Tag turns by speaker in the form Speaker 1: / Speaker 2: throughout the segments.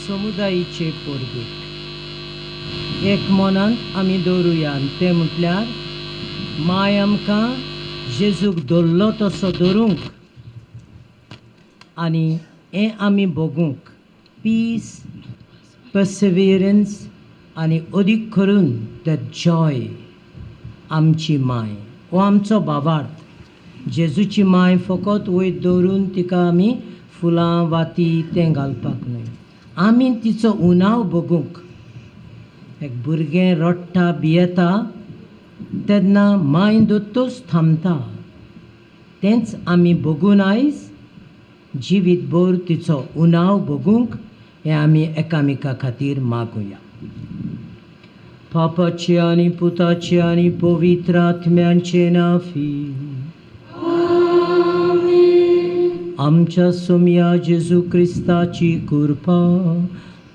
Speaker 1: समुदायाचे पोरगीक एक मनान आमी दवरुया तें म्हटल्यार माय आमकां जेजूक दवरलो तसो दवरूंक आनी हें आमी भोगूंक पीस पर्सिवियरन्स आनी अदीक करून द जॉय आमची माय हो आमचो भावार्थ जेजूची माय फकत वयर दवरून तिका आमी फुलां वाती तें घालपाक न्हय आमी तिचो उणाव भोगूंक एक भुरगें रडटा भियेता तेन्ना माय दोतोच थांबता तेंच आमी भोगून आयज जिवीतभर तिचो उणाव भोगूंक हें आमी एकामेका खातीर मागुया पापाचे आनी पुताचे आनी पवित्र आत्म्यांचे नांवी आमच्या सोम्या जेजू क्रिस्ताची कृपा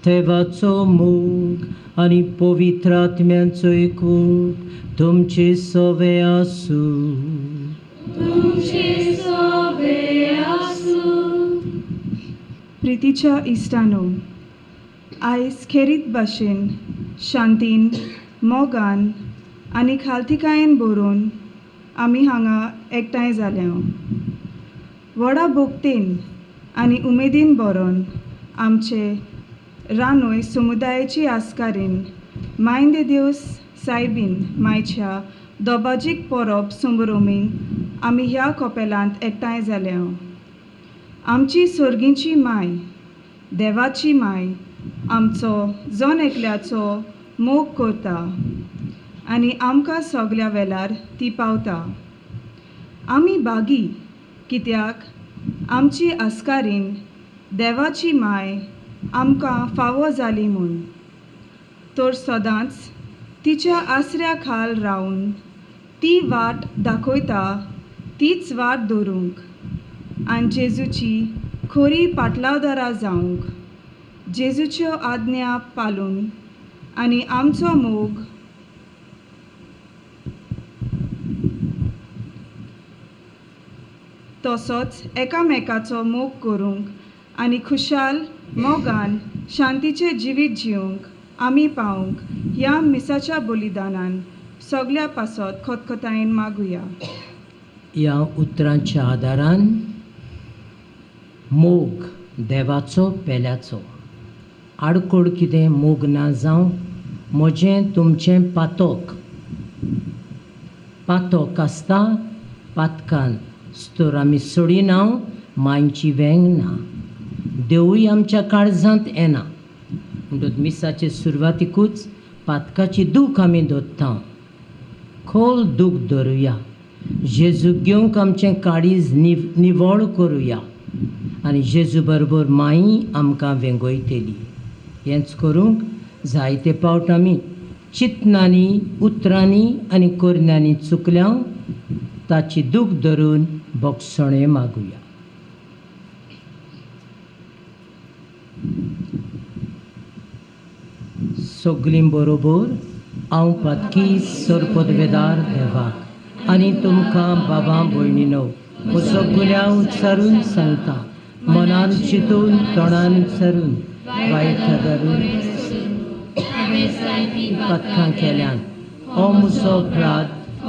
Speaker 1: देवाचो मोग आनी पवित्र आत्म्यांचो एकवट तुमचे सवे आसूं
Speaker 2: प्रितीच्या इश्टानो आयज खेरीत भाशेन शांतीन मोगान आनी खालतिकायेन बरोवन आमी हांगा एकठांय जाल्या व्हडा भोगतेन आनी उमेदीन बरोवन आमचे रानोय समुदायाची आस्कारीन मायंदे दिवस सायबीन मायच्या दोबाजीक परब समोरोमींक आमी ह्या कोपेलांत एकठांय जाल्या आमची सोर्गींची माय देवाची माय आमचो जन एकल्याचो मोग करता आनी आमकां सगल्या वेळार ती पावता आमी बागी कित्याक आमची आस्कारीन देवाची माय आमकां फावो जाली म्हूण तर सदांच तिच्या आसऱ्या खाल रावन ती वाट दाखयता तीच वाट दवरूंक आनी जेजूची खरी पाटलावदारां जावंक जेजूच्यो आज्ञा पालून आनी आमचो मोग तसोच एकामेकाचो मोग करूंक आनी खुशाल मोगान शांतीचें जिवीत जिवंक आमी पावंक ह्या मिसाच्या बलिदानान सगल्या पासत खतखतायेन मागुया
Speaker 1: ह्या उतरांच्या आदारान मोग देवाचो पेल्याचो आडकोड कितें मोग ना जावं म्हजें तुमचें पातोक आसता पातकान तर आमी सोडिनाव मांयची वेंग ना देवूय आमच्या काळजांत येना म्हणटूच मिसाचे सुरवातीकूच पातकाची दूख आमी धरता खोल दूख धरुया जेजू घेवंक आमचें काळीज निवळ करुया आनी जेजू बरोबर माई आमकां वेंगयतली हेंच करूंक जायते पावट आमी चिंतनांनी उतरांनी आनी कोरण्यांनी चुकल्या ताची दूख धरून बोगसणे मागुया. सगलीं बरोबर हांव पातकी सरपदवेदार देवाक आनी तुमकां बाबा भयणीनो म्हजो गुन्यांव उच्चारून सांगता, मनान चिंतून तोंडान उच्चारून वायट धरून पातकां केल्यान हो म्हजो अपराध,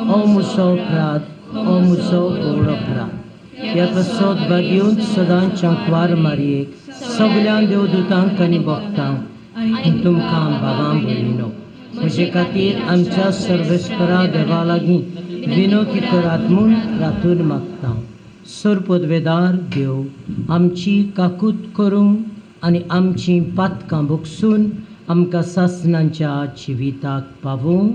Speaker 1: हो म्हजो अपराध, हो म्हजो व्हड अपराध. ह्या प्रसोद भागयून सदांच चांकवार मारयेक सगळ्या देवदूतांक आनी भक्तांक तुमकां बाबा भयणीनो म्हजे खातीर आमच्या सर्वेस्परा देवा लागीं विनोती करात म्हूण रातून मागता. सरपदवेदार देव आमची काकूत करूंक आनी आमची पातकां भोगसून आमकां सासणांच्या जिविताक पावूंक.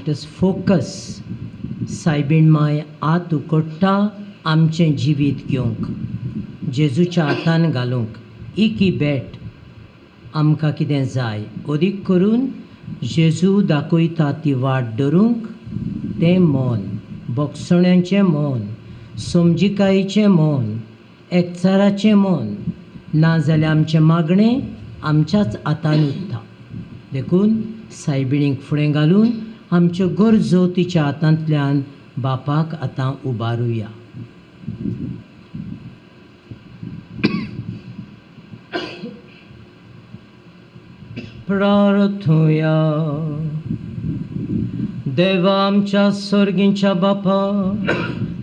Speaker 1: Let us focus. सायबीण माय आत उकडटा आमचें जिवीत घेवंक, जेजूच्या हातान घालूंक. ही बेट आमकां कितें जाय, अदीक करून जेजू दाखयता ती वाट धरूंक. तें मौन, बोगसण्यांचें मौन, समजिकायेचें मौन, एकचाराचें मौन. नाजाल्यार आमचें मागणें आमच्याच हातान उरता. देखून सायबिणीक फुडें घालून आमच्यो गरजो तिच्या हातांतल्यान बापाक आतां उबारुया. प्रार्थुया. देवा आमच्या सर्गीच्या बापा,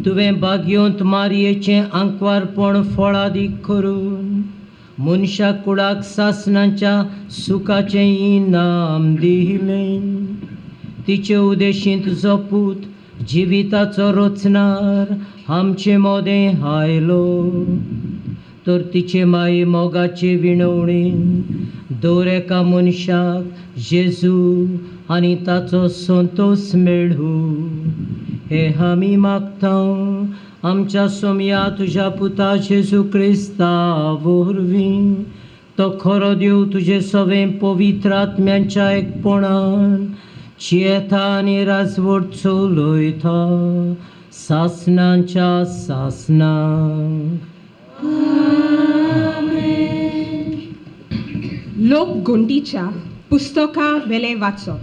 Speaker 1: तुवें बागयोंत मारयेचें आंकवारपण फळादीक करून मनशाक कुडाक सासणाच्या सुखाचें इनाम दिलें. तिचे उदेशींत जपूत जिविताचो रचणार आमचें मोदें आयलो. तर तिचे माये मोगाचे विणवणेन दर एका मनशाक जेजू आनी ताचो संतोष मेळूं. हे आमी मागतां आमच्या सोमया तुज्या पुता जेजू क्रिस्ता वरवीं. तो खरो देव तुजे सवें पवित्र आत्म्यांच्या एकपणान चेता आनी राजवट चलयता सासणांच्या सासणांक.
Speaker 3: लोक गोंडीच्या पुस्तका वेले वाचप.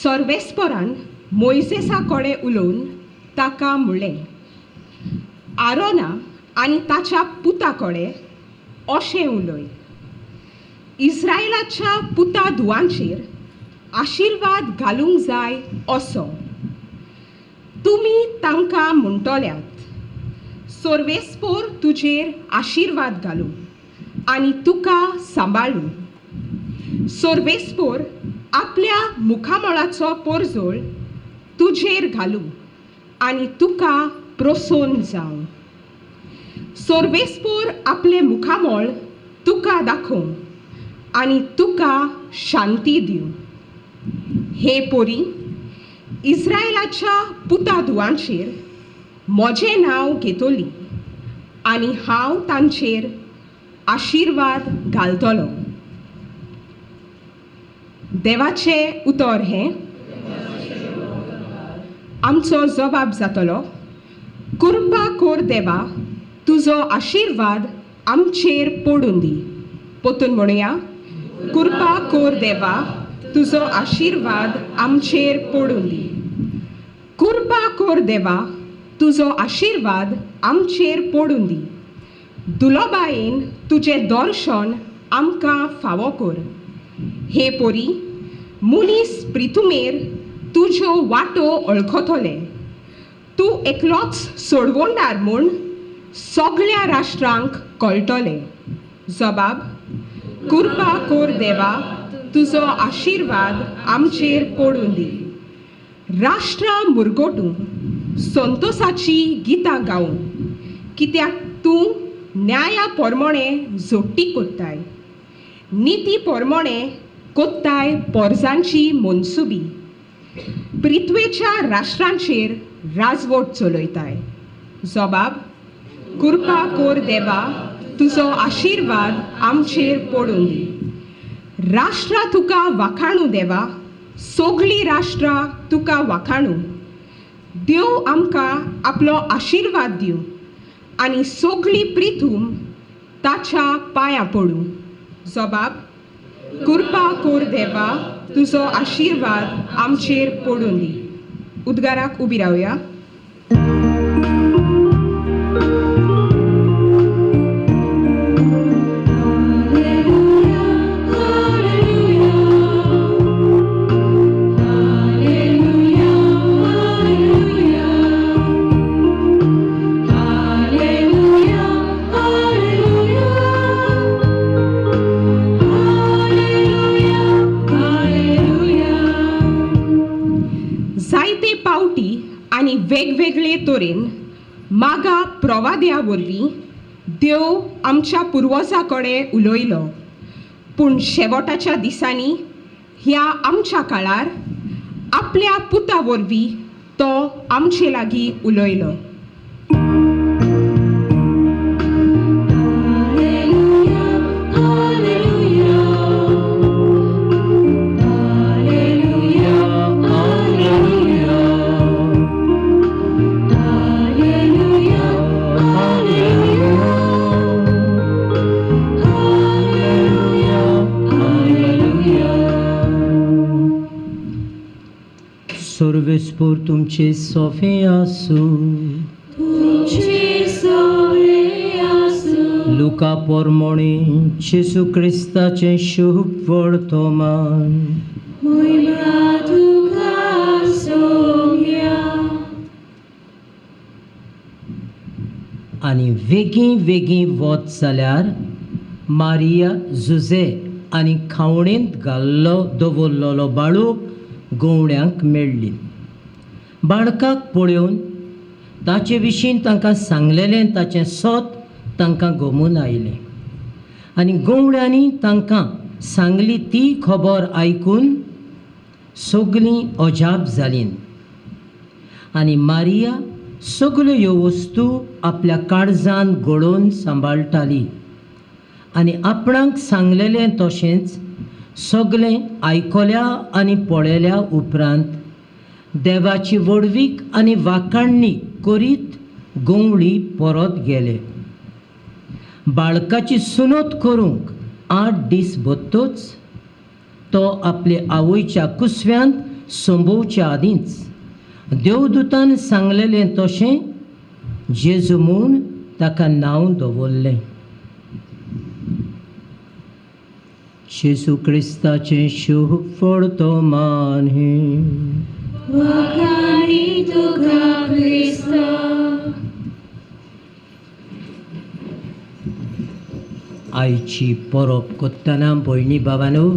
Speaker 3: सर्वेस्परान मोइसेसा कडेन उलोवन ताका म्हणलें, आरोना आनी ताच्या पुता कडेन अशें उलय. इस्रायलाच्या पुता धुवांचेर आशिर्वाद घालूंक जाय असो. तुमी तांकां म्हणटल्यात, सर्वेस्पोर तुजेर आशिर्वाद घालूं आनी तुका सांबाळूं. सर्वेस्पोर आपल्या मुखामळाचो पोरजोळ तुजेर घालूं आनी तुका प्रोसोन जावं. सर्वेस्पोर आपले मुखामळ तुका दाखोवं आनी तुका शांती दिवं. हे पोरी, इस्रायलाच्या पुता धुवांचेर म्हजें नांव घेतली आनी हांव तांचेर आशिर्वाद घालतलो. देवाचें उतर हें. आमचो जबाब जातलो, कृपा कर देवा, तुजो आशिर्वाद आमचेर पडून दी. पोतून म्हणुया, कृपा कर देवा, तुजो आशिर्वाद आमचेर पडून दी. कृपा कर देवा, तुजो आशिर्वाद आमचेर पडून दी. दुलोबायेन तुजें दर्शन आमकां फावो कर. हे पोरी, मुनीस प्रिथुमेर तुज्यो वाटो वळखतले. तूं एकलोच सोडवणदार म्हूण सगळ्या राष्ट्रांक कळटलें. जबाब, कृपा कर देवा, तुजो आशिर्वाद आमचेर पडून दी. राष्ट्रां मुरगोटूं संतोसाची गितां गावूं, कित्याक तूं न्याया पोरमोणें जोडटी कोत्ताय. निती पोरमोणें कोत्ताय पोरजांची मनसुबी. पृथ्वेच्या राष्ट्रांचेर राजवट चलयताय. जबाब, कृपा कर देवा, तुजो आशिर्वाद आमचेर पडून दी. राष्ट्रां तुका वाखाणू देवा, सगळीं राष्ट्रां तुका वाखाणू. देव आमकां आपलो आशिर्वाद दिवं आनी सगळी पृथूम ताच्या पांयां पडूं. जबाब, कृपा कर देवा, तुजो आशिर्वाद आमचेर पडून दी. उद्गाराक उबी रावया. जायते पावटी आनी वेगवेगळे तरेन मागा प्रवाद्या वरवीं देव आमच्या पुर्वजां कडेन उलयलो. पूण शेवटाच्या दिसांनी ह्या आमच्या काळार आपल्या पुता वरवीं तो आमचे लागीं उलयलो.
Speaker 1: सर्वेस्पोर तुमचे सोफे आसूं. लुका पोरमोणी जेसू क्रिस्ताचें शुभ वर्तमान. आनी वेगीं वेगीं वच जाल्यार मारिया जुजे आनी खावणेंत घाल्लो दवरलेलो बाळूक गवळ्यांक मेळ्ळी. बाळकाक पळोवन ताचे विशीं तांकां सांगलेलें ताचें सोत तांकां गमून आयलें. आनी गवळ्यांनी तांकां सांगली ती खबर आयकून सगलीं अजाप जालीं. आनी मारिया सगल्यो ह्यो वस्तू आपल्या काळजांत घडोवन सांबाळटाली. आनी आपणाक सांगलेलें तशेंच सगळें आयकल्या आनी पळयल्या उपरांत देवाची वडवीक आनी वाखाणणी करीत गवळी परत गेले. बाळकाची सुनोत करूंक 8 दीस भोत्तोच तो आपले आवयच्या कुसव्यांत संभोवच्या आदींच देवदूतान सांगलेलें तशें जेजू म्हूण ताका नांव दवरलें. जेजू क्रिस्ताचें शुभ वर्तमान हे. आयची परब कोत्तना भयणी बाबानो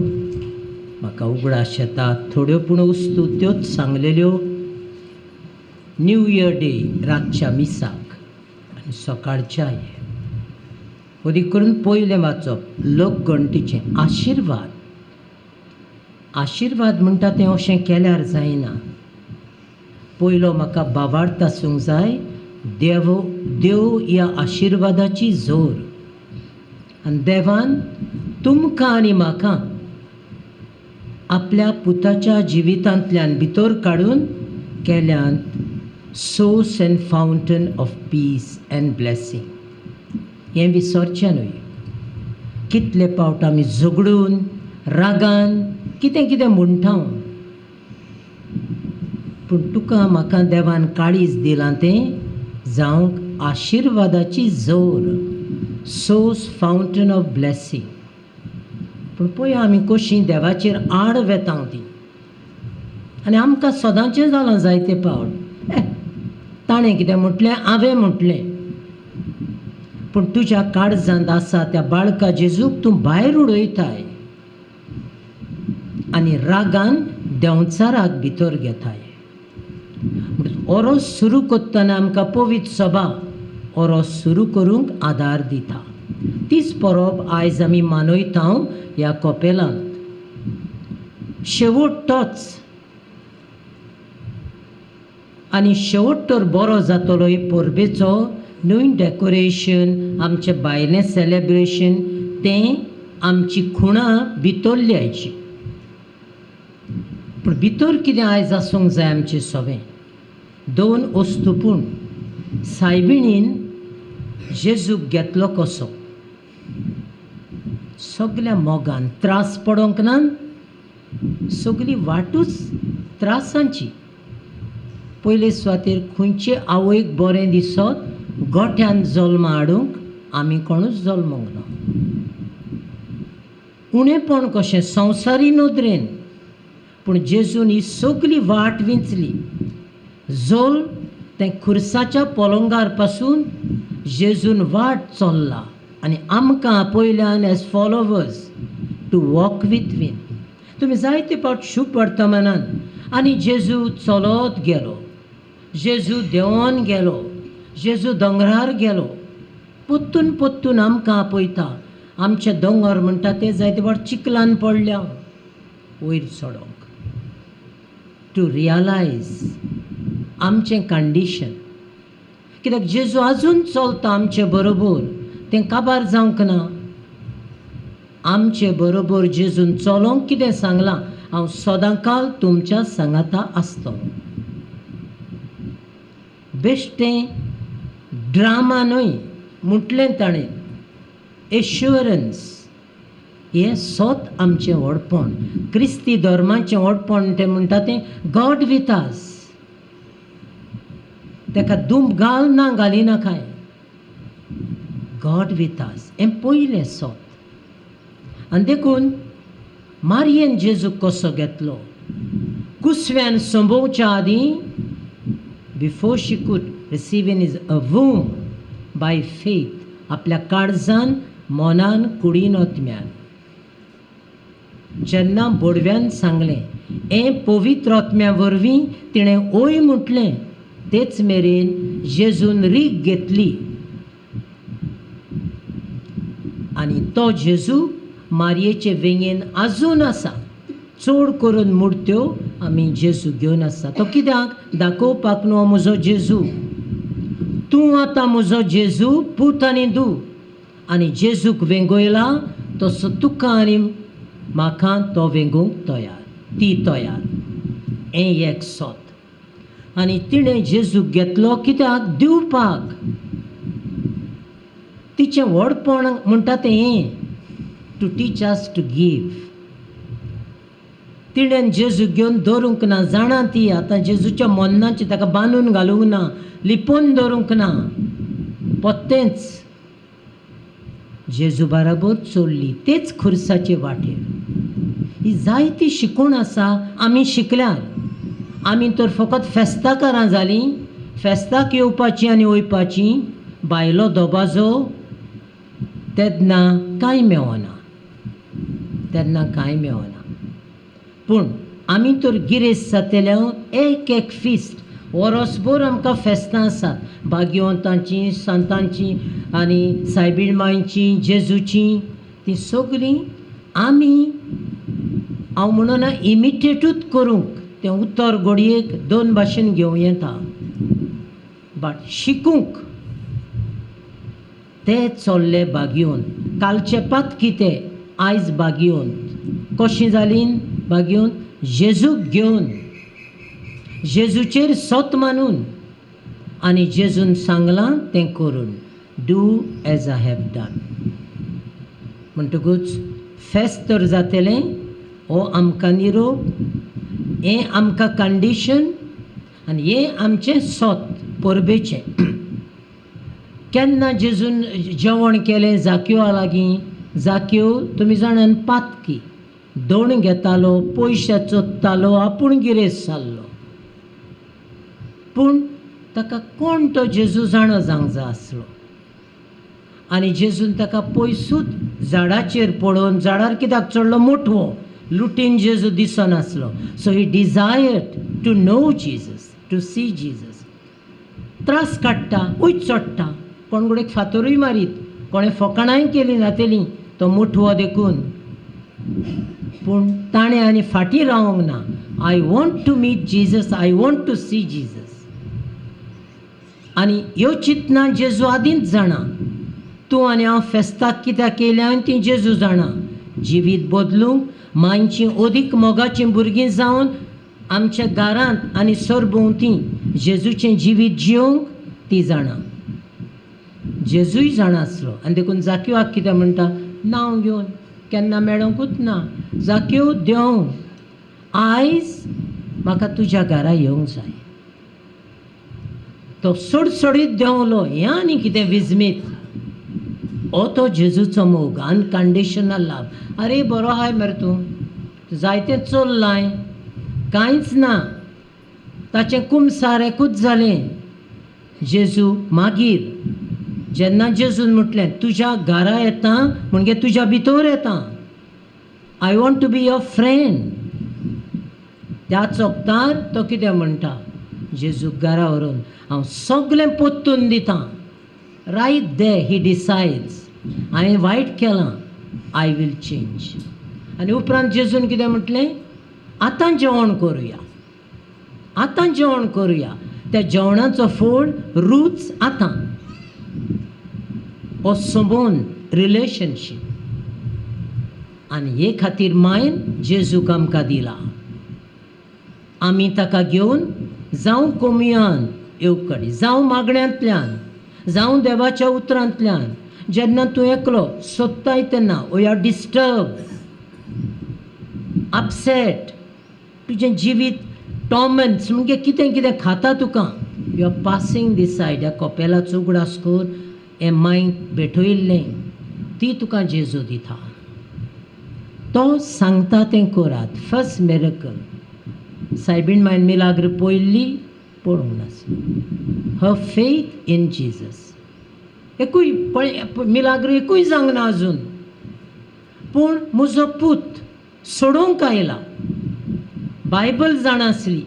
Speaker 1: म्हाका उगडास येता थोड्यो पूण वस्तू त्योच सांगलेल्यो न्यू इयर डे रातच्या मिसाक आनी सकाळच्या ओदी करून पयलें वाचप लोकगणतीचें आशिर्वाद. आशिर्वाद म्हणटा तें अशें केल्यार जायना. पयलो म्हाका बाबार्थ आसूंक जाय देव ह्या आशिर्वादाची जोर. आनी देवान तुमकां आनी म्हाका आपल्या पुताच्या जिवितांतल्यान भितर काडून केल्यांत source and fountain of peace and blessing. हें विसरचें न्हय. कितले पावट आमी झगडून रागान कितें कितें म्हणटा पूण तुका म्हाका देवान काळीज दिलां तें जावंक आशिर्वादाची जोर सोर्स फावंटन ऑफ ब्लेसींग. पूण पळय आमी कशीं देवाचेर आड वेतांव ती. आनी आमकां सदांचें जालां जायते पावट ताणें कितें म्हटलें हांवें म्हटलें. पूण तुज्या काळजांत आसा त्या बाळका जेजूक तूं भायर उडयताय आनी रागान देंवचाराक भितर घेताय. ओरोस सुरू करतना आमकां पवित्र सभा ओरोस सुरू करूंक आदार दिता. तीच परब आयज आमी मानयता ह्या कपेलांत. शेवट तोच आनी शेवट तर बरो जातलो हे परबेचो. नवीन डेकोरेशन आमचें भायलें सेलेब्रेशन तें आमची खुणां भितरली आयची. पूण भितर कितें आयज आसूंक जाय आमचें सगळें. 2 वस्तू पूण सायबिणीन जेजूक घेतलो कसो. सगल्या मोगान त्रास पडोंक ना. सगळी वाटूच त्रासांची. पयले सुवातेर खंयचे आवयक बरें दिसत गोठ्यान जल्म हाडूंक आमी कोणूच जल्मोंक ना. उणेपण कशें संवसारी नदरेन. पूण जेजून ही सगळी वाट विंचली. जल्म तें खुर्साच्या पलंगार पासून जेजून वाट चल्ला आनी आमकां आपयल्यान as followers to walk with him. तुमी जायते पावट शुभ वर्तमानान आनी जेजू चलत गेलो, जेजू देंवोन गेलो, जेजू दोंगरार गेलो. पोत्तून पोत्तून आमकां आपयता. आमचे दोंगर म्हणटा ते जायते फावट चिकलान पडल्या वयर चडोंक. टू रियलायज आमचें कंडिशन. कित्याक जेजू आजून चलता आमचे बरोबर, तें काबार जावंक ना. आमचे बरोबर जेजून चलोंक कितें सांगलां, हांव सदांकाल तुमच्या सांगाता आसतलो. बेश्टें ड्रामानूय म्हटलें ताणें एश्युरन्स. हें सोत आमचें व्हडपण. क्रिस्ती धर्माचें व्हडपण तें म्हणटा तें गॉड विथ अस. ताका दूब घाल ना घालिना काय, गॉड विथ अस हें पयलें सोत. आनी देखून मारयेन जेजू कसो घेतलो. कुसव्यान संभोवच्या आदीं, before she could receive him in her womb by faith, आपल्या काळजान मोनान कुडीन ओतम्यान जेन्ना बोडव्यान सांगलें, हें पवित्र ओतम्या वरवीं तिणें ओय म्हटलें, तेच मेरेन जेजून रीग घेतली. आनी तो जेजू मारयेचे वेंगेन आजून आसा. चड करून मुर्त्यो आमी जेजू घेवन आसा. तो कित्याक दाखोवपाक न्हू म्हजो जेजू. तूं आतां म्हजो जेजू पूत आनी धू. आनी जेजूक वेंगयला तसो तुका आनी म्हाका तो वेंगूंक तयार, ती तयार. हें एक सोत. आनी तिणें जेजूक घेतलो कित्याक दिवपाक. तिचें व्हडपण म्हणटा तें हें, to teach us to give. तिणें जेजू घेवन दवरूंक ना. जाणा ती आतां जेजूच्या मोन्नाची ताका बांदून घालूंक ना, लिपोवन दवरूंक ना. पोत्तेंच जेजू बराबर चोरली तेच खुर्साचे वाटेर. ही जायती शिकूण आसा आमी शिकल्यार. आमी तर फकत फेस्ताकारां जालीं, फेस्ताक येवपाची आनी वयपाची. भायलो दोबाजो तेन्ना कांय मेवना, तेन्ना कांय मेवना. पूण आमी तर गिरेस्त जातल्या एक एक फिस्ट वरोसभर आमकां फेस्तां आसात. भाग्यवंतांची, संतांची आनी सायबीण मांयची, जेजूची. ती सगळीं आमी, हांव म्हणना इमिटेटूच करूंक, तें उतर घडयेक 2 भाशेन घेवं येता. बट शिकूंक ते चल्ले भाग्यवंत. कालचे पात कितें, आयज भाग्यवंत. कशीं जालीं भाग्यवंत? जेजूक घेवन, जेजूचेर सोत मानून आनी जेजून सांगलां तें करून. Do as I have done. म्हणटकूच फेस्त तर जातलें, हो आमकां निरोप, हें आमकां कंडिशन आनी हें आमचें सोत परबेचें. केन्ना जेजून जेवण केलें जाक्योआ लागीं. जाक्यो तुमी जाणान पातकी, दोण घेतालो, पयशे चोत्तालो, आपूण गिरेस्त जाल्लो. पूण ताका कोण तो जेजू जाणो जावंक जाय आसलो. आनी जेजून ताका पयसूच झाडाचेर पडोवन, झाडार कित्याक चडलो मोठवो, लुटीन जेजू दिसनासलो. So he desired to know Jesus, to see Jesus. त्रास काडटा, उच चडटा, कोण गुडेक फातरूय मारीत, कोणें फकाणांय केलीं जातलीं तो मोठवो देखून. पूण ताणें आनी फाटीं रावंक ना. I want to meet Jesus, I want to see Jesus. आनी ह्यो चिंतना जेजू आदींच जाणा. तूं आनी हांव फेस्ताक कित्याक येयल्या ती जेजू जाणा. जिवीत बदलूंक, मांयचीं ओदीक मोगाचीं भुरगीं जावन आमच्या घरांत आनी सरभोंवतीं जेजूचें जिवीत जियोंक ती जाणा. जेजूय जाणा आसलो. आनी देखून जाक्योआक कितें म्हणटा, नांव घेवन केन्ना मेळोंकूच ना. जाक्यो देंव, आयज म्हाका तुज्या घरा येवंक जाय. तो सडसडीत देंवलो. हें आनी कितें विजमीत. हो तो जेजूचो मोग, अनकंडिशनल लव. अरे बरो आहाय मरे तूं, जायतें चल्लाय, कांयच ना, ताचें कुमसार एकूच जालें. जेजू मागीर जेन्ना जेजून म्हटलें, तुज्या घरा येता म्हणजे तुज्या भितर येता. I want to be your friend. त्या चोपतार तो कितें म्हणटा, जेजू घरा व्हरून हांव सगळें पोत्तून दितां. रायट दे ही डिसायड्स, हांवें वायट केलां, आय वील चेंज. आनी उपरांत जेजून कितें म्हटलें, आतां जेवण करुया. आतां जेवण करुया. त्या जेवणाचो फोड रूच आतां. हो संबंद रिलेशनशीप. आनी हे खातीर मायन जेजूक आमकां दिला. आमी ताका घेवन जावं कोमयान येवकडी, जावं मागण्यांतल्यान, जावं देवाच्या उतरांतल्यान, जेन्ना तूं एकलो सोदताय तेन्ना वी आर डिस्टर्ब, अपसेट, तुजें जिवीत टॉर्मेंट्स म्हणजे कितें कितें खाता तुका, you are passing this side. ह्या कपेलाचो उगडास कर, हें मांयक भेटयल्लें, ती तुका जेजू दिता. तो सांगता तें करात. फर्स्ट मिरेकल सायबीण मायन मिलाग्र पयली पळोवंक नासली. हर फेथ इन जीजस. एकूय मिलाग्र एकूय जावंक अजून. पूण म्हजो पूत सोडूंक आयला. बायबल जाणासली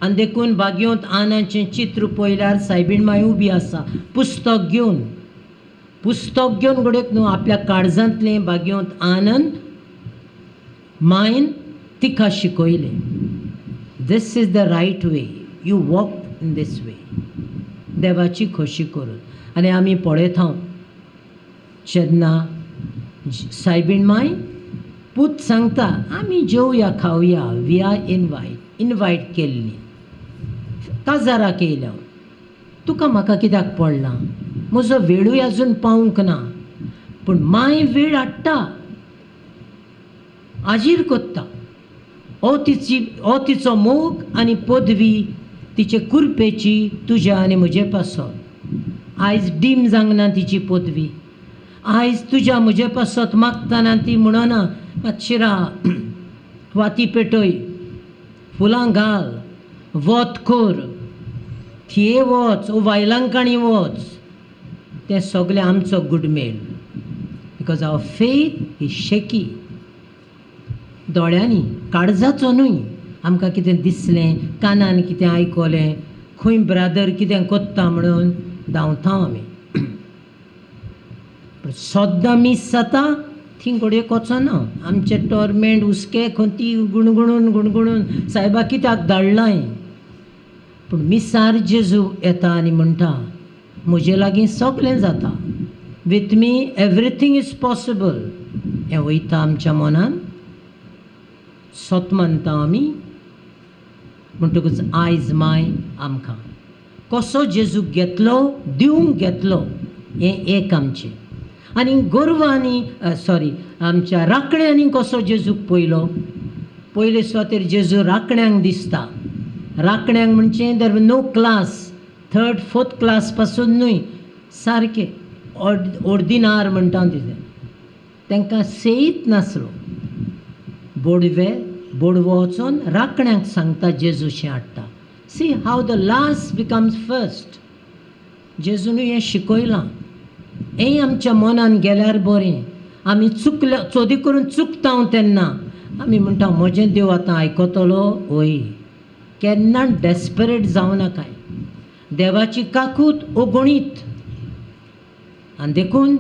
Speaker 1: आनी देखून बागयोंत आनाचें चित्र पळयल्यार सायबीण माय उबी आसा पुस्तक घेवन. पुस्तक घेवन घडयत न्हू, आपल्या काळजांतलें बागयोंत आनंद मायन तिका शिकयलें. This is the right way, you walk in this way. देवाची खोशी करून. आनी आमी पळयता जेन्ना सायबीण माय पूत सांगता आमी जेवया खावया, वी आर इनवायट केल्ली, काजाराक येयल्या. तुका म्हाका कित्याक पडला, म्हजो वेळूय आजून पावूंक ना. पूण माय वेळ हाडटा, आजीर कोत्ता. हो तिचो मोग आनी पदवी तिचे कुरपेची तुज्या आनी म्हजे पासत. आयज डीम जावंक ना तिची पदवी. आयज तुज्या म्हजे पासत मागतना ती म्हणना मातशी राव, वाती पेटय, फुलां घाल, वत कर, थिये वच, वायलांकाणी वच. तें सगळें आमचो गुडमेल. बिकॉज आवर फेथ इज शेकी. दोळ्यांनी, काळजाचो न्हय. आमकां कितें दिसलें, कानान कितें आयकलें, खंय ब्रादर कितें कोत्ता म्हणून धांवता आमी. सद्दां मीस जाता थी घडयेक वचना. आमचें टॉर्मेंट हुस्के खंय ती गुणगुणून सायबा कित्याक धाडलां. पूण मिसार जेजू येता आनी म्हणटा म्हजे लागीं सगळें जाता. With me everything is possible. हें वयता आमच्या मनान. सत मानता आमी. म्हणटकूच आयज माय आमकां कसो जेजूक घेतलो, दिवंक घेतलो, हें एक आमचें. आनी गोरवांनी आमच्या राखण्यांनी कसो जेजूक पयलो. पयले सुवातेर जेजू राखण्यांक दिसता. राखण्यांक म्हणजे there no class, 3rd 4th class पासून न्हय, सारके ऑर्डिनार म्हणटा तिथे. तांकां सेयत नासलो. बोडवो वचून राखण्यांक सांगता जेजूशें हाडटा. See how the last becomes first. जेजूनय हें शिकयलां. हें आमच्या मनान गेल्यार बरें. आमी चोदी करून चुकता तेन्ना आमी म्हणटा म्हजें देव आतां आयकतलो. वय, केन्ना डेस्परेट जावं नाकाय. देवाची काकूट अगणीत. आनी देखून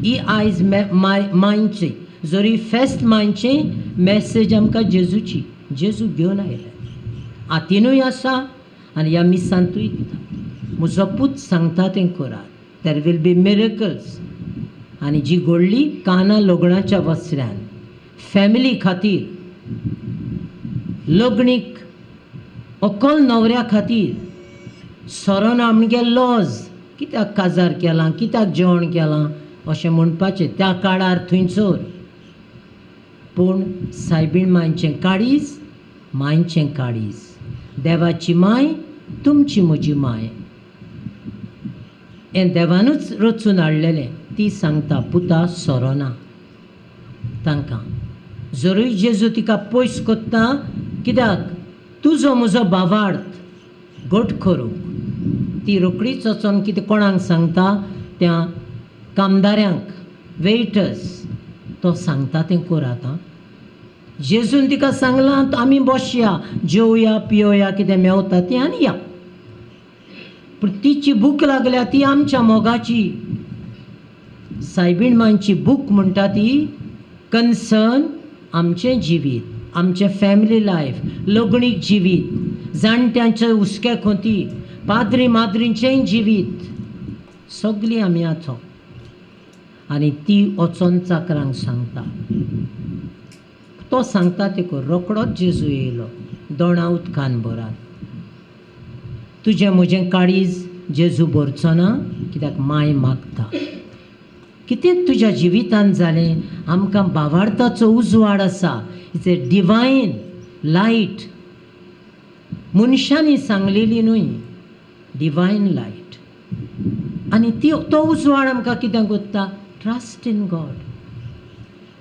Speaker 1: ही आयज मायची जरी फेस्त मायची मॅसेज आमकां जेजूची. जेजू घेवन आयला. हातीनूय आसा आनी ह्या मिसांतूय दिता. म्हजो पूत सांगता तें करात. There will be miracles. आनी जी घडली काना लग्नाच्या वस्त्र्यान फॅमिली खातीर, लग्नीक अकल न्हवऱ्या खातीर सरोना म्हणजे लॉज. कित्याक काजार केलां, कित्याक जेवण केलां अशें म्हणपाचें त्या काळार थंयसर. पूण सायबीण मांयचें काळीज, मांयचें काळीज. देवाची माय, तुमची म्हजी माय. हें देवानूच रचून हाडलेलें. ती सांगता पुता सरोना तांकां. जरूय जेजू तिका पयस कोत्ता. कित्याक तुजो म्हजो भावार्थ घट करूंक. ती रोकडीच वचोन कितें कोणाक सांगता, त्या कामदारांक, वेटर्स, तो सांगता तें करात. जेजून तिका सांगलां आमी बसया, जेवया पियोया, कितें मेवता तें आनी या. पूण तिची भूक लागल्या ती आमच्या मोगाची. सायबीण मांयची भूक म्हणटा ती कन्सर्न आमचें जिवीत. आमचें फॅमिली लायफ, लग्नीक जिवीत, जाणट्यांचे हुस्के खोती, पाद्री माद्रींचेंय जिवीत, सगळीं आमी आचो. आनी ती वचोन चाकरांक सांगता. तो सांगता तेको रोकडोच जेजू येयलो दोणा उदकान बोरान. तुजें म्हजें काळीज जेजू भरचो ना, कित्याक माय मागता. कितें तुज्या जिवितान जालें, आमकां भावार्थाचो उजवाड आसा. It's a divine light. मनशांनी सांगलेली न्हय, डिवायन लायट. आनी तो उजवाड आमकां कित्याक कोत्ता? Trust in God.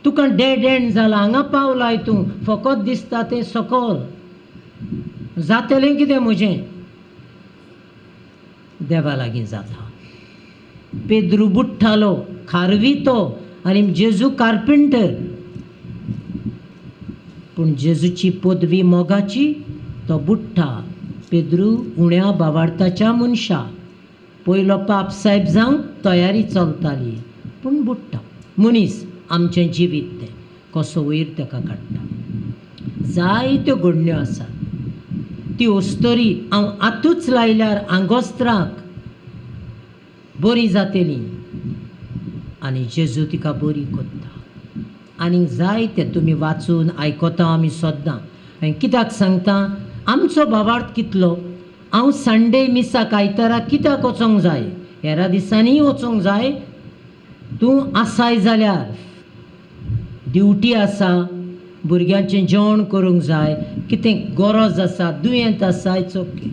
Speaker 1: Tuka dead end जाला, हांगा पावलाय तूं, फकत दिसता तें सकल. जातलें कितें म्हजें? देवा लागीं जाता. पेद्रू बुट्टालो, खारवितो, आनी जेजू कार्पेंटर. पूण जेजूची पदवी मोगाची. तो बुट्टा, पेद्रू उण्या भावार्थाच्या मनशा. पयलो पाप साहेब जावंक तयारी चलताली, पूण बुट्टा मनीस. आमचें जिवीत तें कसो वयर ताका काडटा. जायत्यो घडण्यो आसात. ती वस्तोरी हांव आतूच लायल्यार आंगोस्त्राक बरी जातली, आनी जेजू तिका बरी कोत्ता. आनी जायते तुमी वाचून आयकता आमी सद्दां. हांवें कित्याक सांगता? आमचो भावार्थ कितलो? हांव संडे मिसाक आयताराक कित्याक वचोंक जाय? हेरा दिसांनी वचोंक जाय. तूं आसाय जाल्यार ड्युटी आसा, भुरग्यांचें जेवण करूंक जाय, कितें गरज आसा, दुयेंत आसा, इट्स ओके.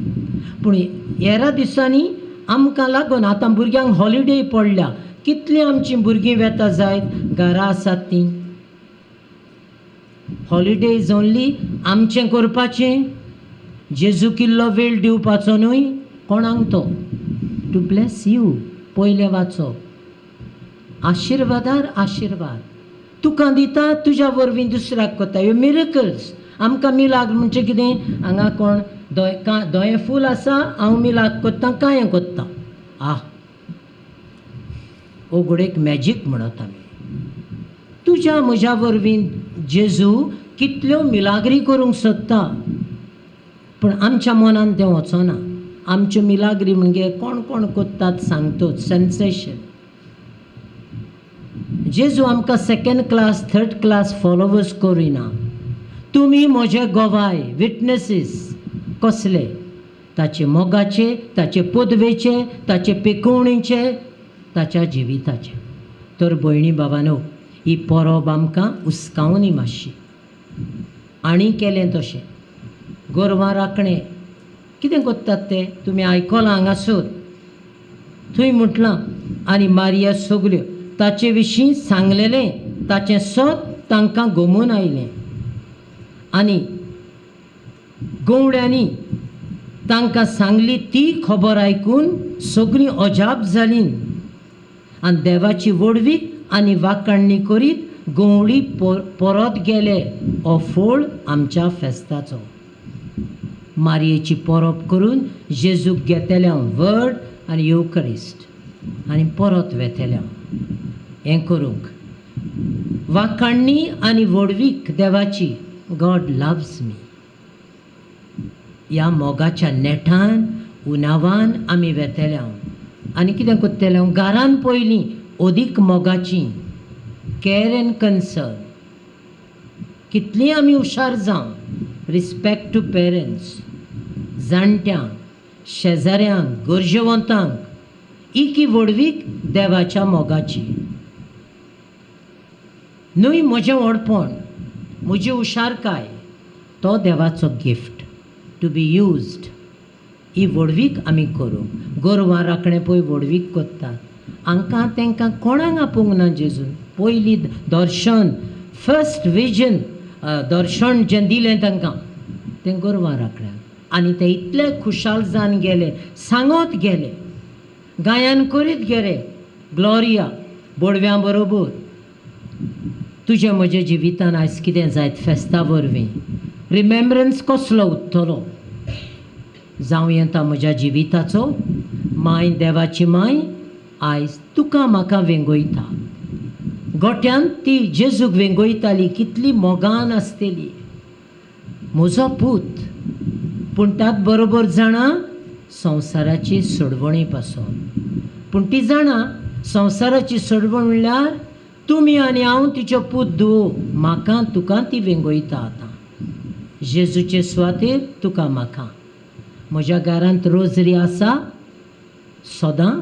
Speaker 1: पूण हेरा दिसांनी आमकां लागून आतां भुरग्यांक हॉलिडे पडल्या, कितलीं आमचीं भुरगीं वेता जायत, घरा आसात तीं. हॉलिडेज ओन्ली आमचें करपाचें, जेजू किल्लो वेळ दिवपाचो न्हय. कोणाक तो? To bless you. पयलें वाचप. आशिर्वादार आशिर्वाद तुका दिता, तुज्या वरवीं दुसऱ्याक कोता. ह्यो मिरेकल्स. आमकां मिलाग म्हणजे कितें? हांगा कोण दोये फूल आसा, हांव मिलाग कोत्ता, कांय कोत्ता. ओगोडेक मॅजीक म्हणत आमी. तुज्या म्हज्या वरवीं जेजू कितल्यो मिलाग्री करूंक सोदता, पूण आमच्या मनान तें वचना. आमच्यो मिलाग्री म्हणजे कोण कोण कोत्तात सांगतोच, सेन्सेशन. जेजू आमकां second class, third class followers करिना. तुमी म्हजे गोवाय, विटनेसीस. कसले? ताचे मोगाचे, ताचे पदवेचे, ताचे पेखवणीचे, ताच्या जिविताचे. तर भयणी भावानो, ही परब आमकां हुस्कावनी मातशी. आनी केलें तशें गोरवां राखणें कितें कोत्तात ते तुमी आयकलां हांगासर. थंय म्हटलां आनी मारिया सगल्यो ताचे विशीं सांगलेलें, ताचें सोत तांकां गमून आयलें. आनी गवड्यांनी तांकां सांगली ती खबर आयकून सगळीं अजाप जालीं. आनी देवाची वडवीक आनी वाखाणणी करीत गवळी परत गेले. हो फळ आमच्या फेस्ताचो. मारयेची परब करून जेजूक घेतल्या वर्ड आनी युकरिस्ट आनी परत वेतल्या. हें करूंक वाखाणणी आनी वडवीक देवाची. God loves me. ह्या मोगाच्या नेटान उनावान आमी वेतल्या. आनी कितें कोत्तेलें? घरान पयलीं अदीक मोगाचीं कॅर एंड कन्सर्न. कितलीं आमी हुशार जावं. रिस्पेक्ट टू पेरंट्स, जाणट्यांक, शेजाऱ्यांक, गरजेवंतांक. ही की वडवीक देवाच्या मोगाची. न्हय म्हजें व्हडपण, म्हजी हुशारकाय, तो देवाचो गिफ्ट टू बी यूज्ड. ही वडवीक आमी करूं. गोरवां राखणें पळय वडवीक कोत्तात. हांकां तांकां कोणाक आपोवंक ना जेजून. पयलीं दर्शन, फर्स्ट विजन, दर्शन जें दिलें तांकां तें गोरवां राखण्यांक. आनी ते इतले खुशाल जावन गेले, सांगत गेले, गायन करीत गेले, ग्लोरिया बोडव्यां बरोबर. तुजे म्हजे जिवितान आयज कितें जायत फेस्ता वरवीं रिमेंब्रन्स कसलो उत्तलो जावं येता म्हज्या जिविताचो. माय देवाची माय आयज तुका म्हाका वेंगयता. गोट्यान ती जेजूक वेंगयताली, कितली मोगान आसतेली. म्हजो पूत, पूण त्याच बरोबर जाणा संवसाराची सोडवणी पासून. पूण ती जाणा संवसाराची सोडवण म्हणल्यार तुमी आनी हांव तिच्यो पूत धुवो, म्हाका तुका ती वेंगोयता आतां. जेजूचे सुवातेर तुका म्हाका. म्हज्या घरांत रोजरी आसा सदां,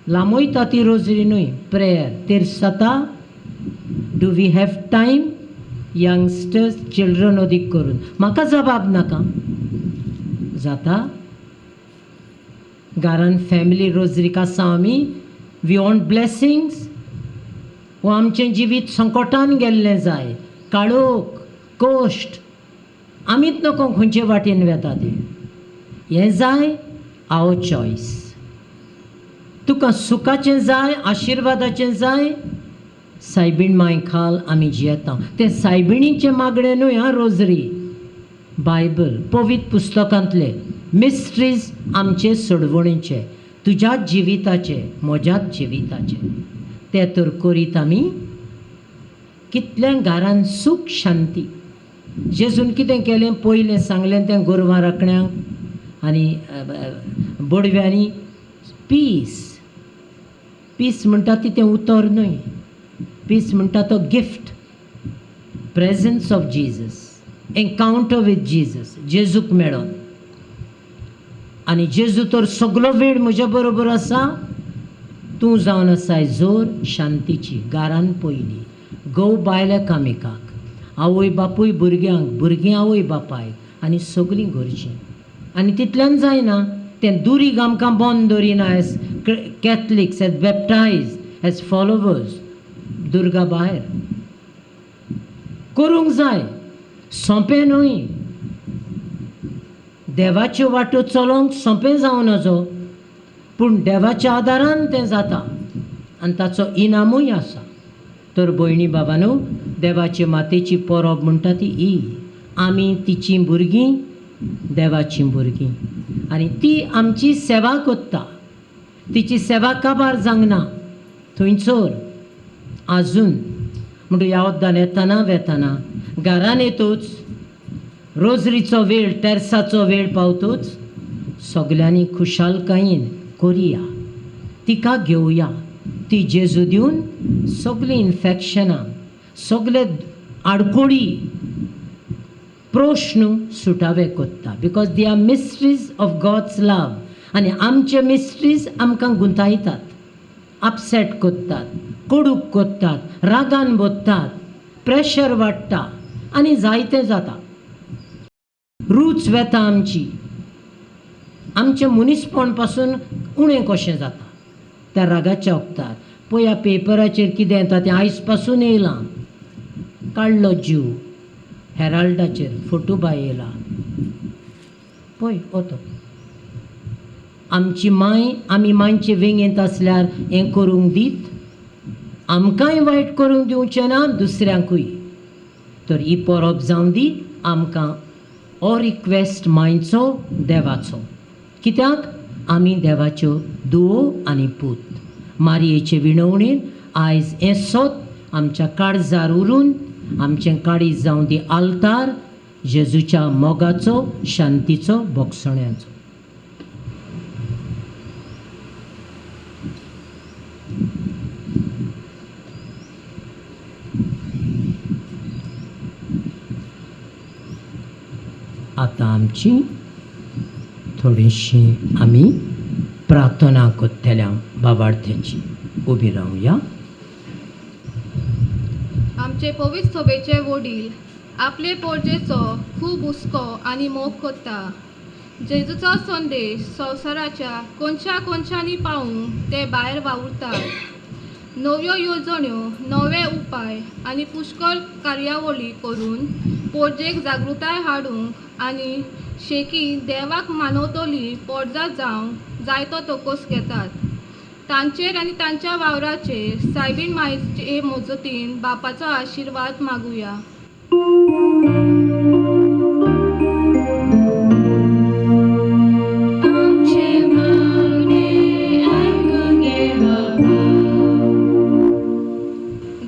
Speaker 1: लांबयता ती रोजरी न्हय, प्रेयर तेर जाता. Do we have time? Youngsters, children अदीक करून म्हाका जबाब नाका. जाता घरान फॅमिली रोजरीक आसा आमी, वी वॉन्ट ब्लेसिंग्स. वो आमचें जिवीत संकटान गेल्लें जाय, काळोख कोश्ट आमीच नको खंयचे वाटेन वेता तें. हें जाय आवर चॉयस. तुका सुखाचें जाय, आशिर्वादाचें जाय, सायबीण माय खाल आमी जियेता. तें सायबिणीचें मागणें न्हय आं रोजरी. बायबल पवित्र पुस्तकांतले मिस्ट्रीज आमचे सोडवणीचे, तुज्याच जिविताचे, म्हज्याच जिविताचे. ते तर करीत आमी कितलें घरान सूख शांती. जेजून कितें केलें पयलें सांगलें तें गोरवां राखण्यांक आनी बोडव्यांनी, पीस. पीस म्हणटा ती तें उतर न्हय, पीस म्हणटा तो gift, presence of Jesus, encounter with Jesus, जेजूक मेळोन. आनी जेजू तर सगलो वेळ म्हज्या बरोबर आसा. तूं जावन आसाय जोर शांतीची घरान पयली, घोव बायल्या कामिकाक, आवय बापूय भुरग्यांक, भुरगीं आवय बापायक आनी सगलीं घरचीं. आनी तितल्यान जायना तें दुरीग आमकां बंद दवरिना as Catholics, as baptised, as followers. दुर्गा भायर करूंक जाय, सोंपें न्हय. देवाच्यो वाटो चलोवंक सोंपें जावं नजो, पूण देवाच्या आदारान तें जाता आनी ताचो इनामूय आसा. तर भयणी बाबांनो, देवाचे मातेची परब म्हणटा ती ही. आमी तिचीं भुरगीं, देवाचीं भुरगीं, आनी ती आमची सेवा कोत्ता. तिची सेवा काबार जावंक ना थंयसर आजून. म्हणून ह्या वद्दान येतना वेतना घरान येतूच, रोजरीचो वेळ, तेर्साचो वेळ पावतूच सगल्यांनी खुशालकायेन करया, तिका घेवया. ती जेजू दिवन सगलीं इन्फेक्शनां, सगळे आडकोळी प्रश्न सुटावे कोत्ता. Because they are mysteries of God's love. आनी आमचे मिस्ट्रीज आमकां गुंतायतात, अपसेट कोत्तात, कोडूक कोत्तात, रागान बोत्तात, प्रेशर वाडटा आनी जायतें जाता. रूच वेता आमची, आमचें मनीसपण पासून उणें कशें जाता त्या रागाच्या वक्तार. पळया पेपराचेर कितें येता तें आयज पासून येयलां. काडलो जीव, हेराल्डाचेर फोटो बाय येयला, पळय ओतो. आमची माय, आमी मांयचे वेंगेंत आसल्यार हें करूंक दीत, आमकांय वायट करूंक दिवचें ना, दुसऱ्यांकूय. तर ही परब जावं दी आमकां हो रिक्वेस्ट मांयचो, देवाचो. कित्याक आमी देवाच्यो धुवो आनी पूत. मारयेचे विणवणेन आयज हें सोत आमच्या काळजार उरून आमचें काळीज जावं दी आल्तार जेजूच्या मोगाचो, शांतीचो, भोगसण्याचो. आतां आमची थोडीशी आमी प्रार्थना कोत्तेल्या बाबार्थ्याची उबी रावया.
Speaker 4: आमचे पवित्र सभेचे वडील आपले पोरजेचो खूब हुस्को आनी मोग कोत्ता. जेजूचो संदेश संवसाराच्या कोणच्या कोणशांनी पावूंक ते भायर वावुरतात. नव्यो येवजण्यो, नवे उपाय आनी पुष्कळ कार्यावळी करून पोरजेक जागृताय हाडूंक आनी शेकी देवाक मानवतली पोरजा जावंक जायतो तोकोस घेतात. तांचेर आनी तांच्या वावराचेर सायबीण मायेचे मजतीन बापाचो आशिर्वाद मागुया.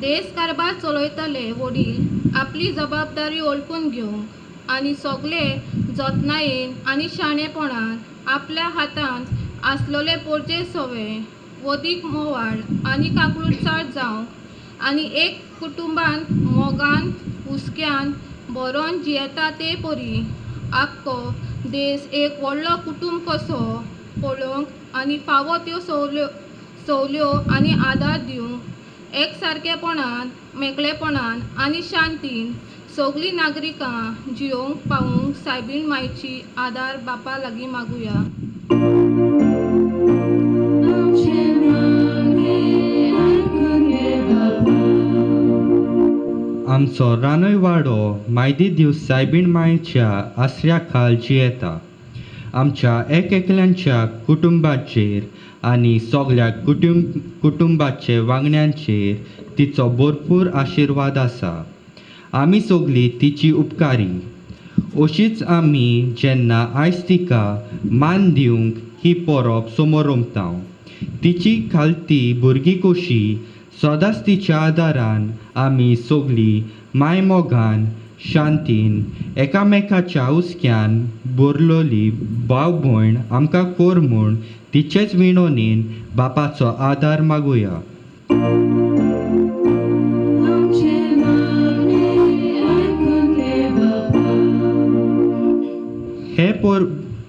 Speaker 4: देश कारभार चलयतले वडील आपली जबाबदारी ओळखून घेवंक आनी सगळे जतनायेन आनी शाणेपणान आपल्या हातांत आसलोले पोरचे सवे वदीक मोवाळ आनी काकूळटाळ जावंक आनी एक कुटुंबान मोगान हुस्क्यान बरोवन जियेता ते परी आख्खो देश एक व्हडलो कुटुंब कसो पळोवंक आनी फावो त्यो सवल्यो आनी आदार दिवंक एक सारकेपणान मेकळेपणान आनी शांतीन सगळीं नागरिकां जियोंक पावूंक सायबीण मायची आदार बापा लागीं मागुया.
Speaker 5: आमचो रानय वाडो मायदी दीस सायबीण मायेच्या आसऱ्या खाल जियेता. आमच्या एकल्यांच्या कुटुंबाचेर आनी सगळ्या कुटुंबाचे वांगड्यांचेर तिचो भरपूर आशिर्वाद आसा. आमी सगळीं तिची उपकारी. अशीच आमी जेन्ना आयज तिका मान दिवंक ही परब समोर रोमतांव. तिची खालती भुरगीं कशी सदांच तिच्या आदारान आमी सगळीं माय मोगान शांतीन एकामेकाच्या हुस्क्यान भरलोली भाव भयण आमकां कोर म्हूण तिचेच विणोनीन बापाचो आदार मागुया.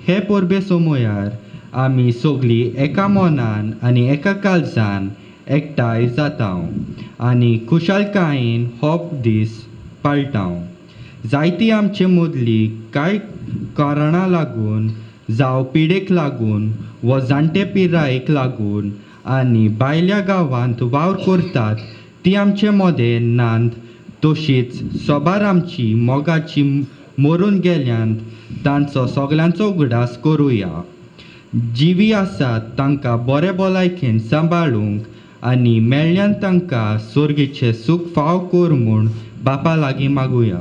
Speaker 5: हे परबे समयार आमी सगळीं एका मोनान आनी एका काळजान एकठांय जातांव आनी खुशालकायेन हो दीस पाळटांव. जायतीं आमचे मदलीं कांय कारणां लागून जावं पिडेक लागून व जाणटे पिरायेक लागून आनी भायल्या गांवांत वावर करतात ती आमचे मोदें नात. तशींच सोबार आमची मोगाची मरून गेल्यांत तांचो सगळ्यांचो उगडास करुया. जिवी आसात तांकां बरे भलायकेन सांबाळूंक आनी मेळ्ळ्यान तांकां सर्गेचें सूख फाव कर म्हूण बापा लागीं मागुया.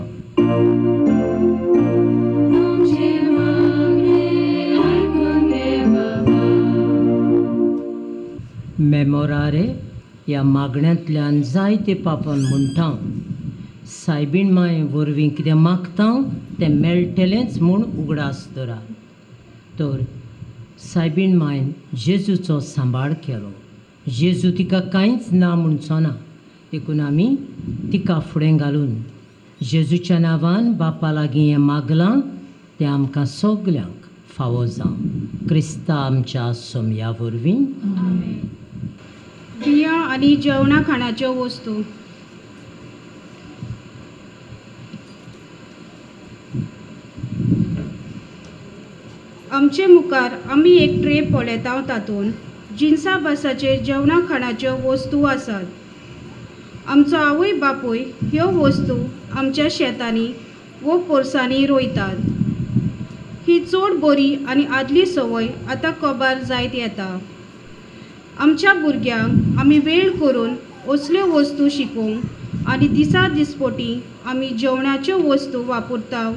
Speaker 1: मेमोरारे ह्या मागण्यांतल्यान जायते पापन म्हणटा सायबीण माय वरवीं कितें मागता तें मेळटलेंच म्हूण उगडास धरा. तर सायबीण मायन जेजूचो सांबाळ केलो. जेजू तिका कांयच ना म्हणचो ना. देखून आमी तिका फुडें घालून जेजूच्या नांवान बापा लागीं हें मागलां तें आमकां सगल्यांक फावो जावं. क्रिस्ता आमच्या सोमया वरवीं.
Speaker 6: बियां आनी जेवणा खाणाच्यो वस्तू. आमचे मुखार आमी एक ट्रे पळयता तातूंत जिन्सा बासाचेर जेवणा खाणाच्यो वस्तू आसात. आमचो आवय बापूय ह्यो वस्तू आमच्या शेतांनी वो पोरसांनी रोयतात. ही चड बरी आनी आदली संवय आतां कोबार जायत येता. आमच्या भुरग्यांक आमी वेळ करून असल्यो वस्तू शिकोवंक आनी दिसा दिसपोटी आमी जेवणाच्यो वस्तू वापरता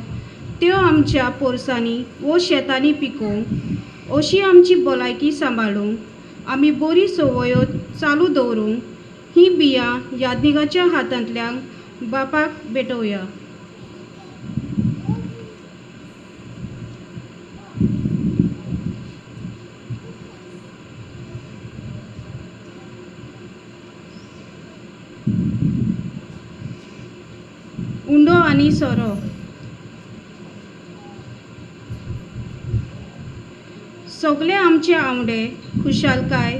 Speaker 6: त्यो आमच्या पोरसांनी वो शेतांनी पिकोवंक अशी आमची भलायकी सांबाळूंक आमी बरी संवयो चालू दवरूंक ही बियां यादनिकाच्या हातांतल्यान बापाक भेटोवया. उंडो आनी सोरो. सगळे आमचे आवडे खुशालकाय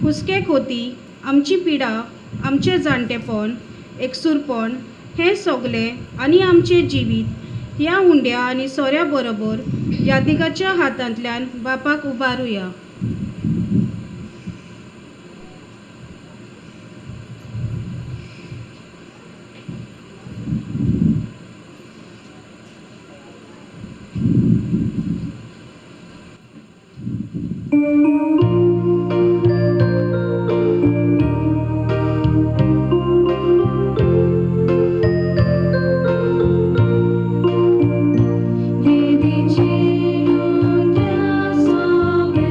Speaker 6: हुस्के खोती आमची पिडा आमचे जाणटेपण एकसुरपण हे सगळे आनी आमचे जिवीत ह्या उंड्या आनी सोऱ्या बरोबर यादनिकाच्या हातांतल्यान बापाक उबारुया.
Speaker 7: Didi chino dia sobe